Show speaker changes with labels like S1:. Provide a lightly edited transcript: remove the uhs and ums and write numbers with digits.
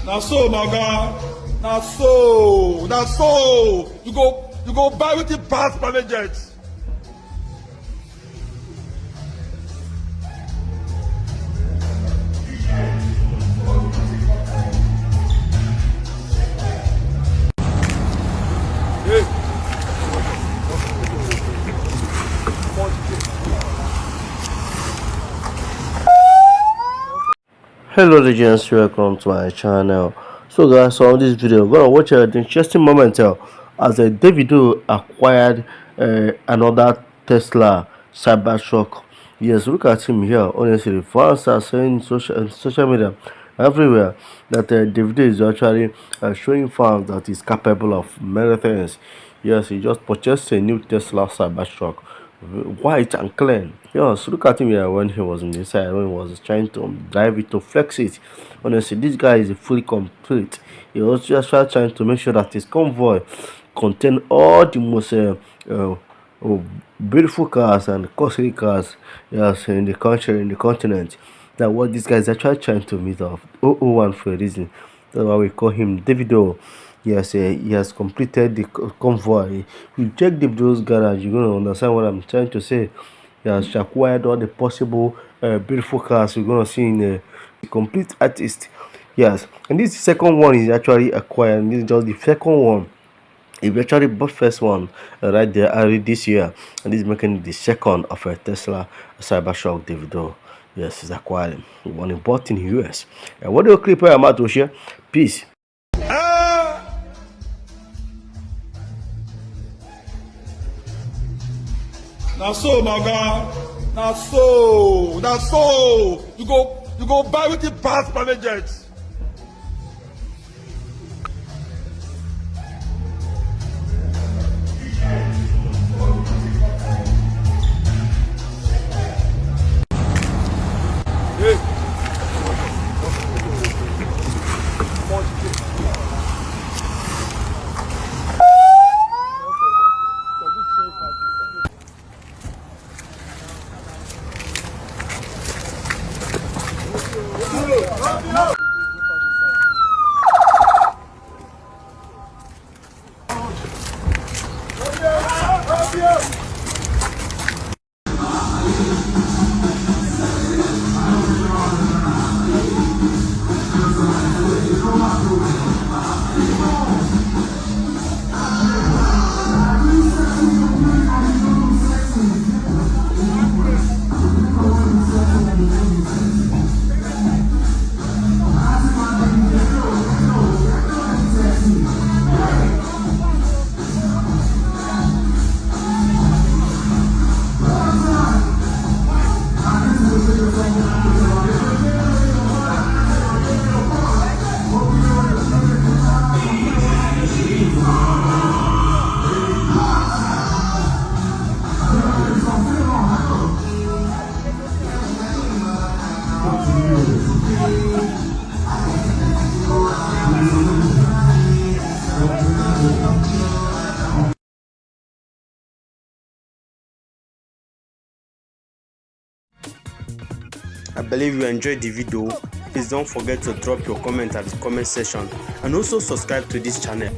S1: Now so, my God. Now so. You go buy with the past managers.
S2: Hello legends, welcome to my channel. So guys, so on this video we're gonna watch the interesting moment as Davido acquired another Tesla Cybertruck. Yes, look at him here. Honestly, fans are saying social media everywhere that Davido is actually showing fans that he's capable of many things. Yes, he just purchased a new Tesla Cybertruck, white and clean. Yes, look at him here when he was inside, when he was trying to drive it to flex it. Honestly, this guy is fully complete. He was just trying to make sure that his convoy contain all the most oh, beautiful cars and costly cars, yes, in the country, in the continent. That what this guy is actually trying to meet off 001 for a reason. That's why we call him Davido. Yes, he has completed the convoy. If you check Davido's garage, you're going to understand what I'm trying to say. He has acquired all the possible beautiful cars you're going to see in a complete artist. Yes, and this second one is actually acquired, and this is just the second one. He actually bought first one right there early this year, and this is making the second of a Tesla Cybertruck Davido. Yes, he's acquiring one he bought in the US. And what do you clip I'm out to share? Peace.
S1: Now so, my God. Now so. You go buy with the past managers.
S3: I believe you enjoyed the video. Please don't forget to drop your comment at the comment section and also subscribe to this channel.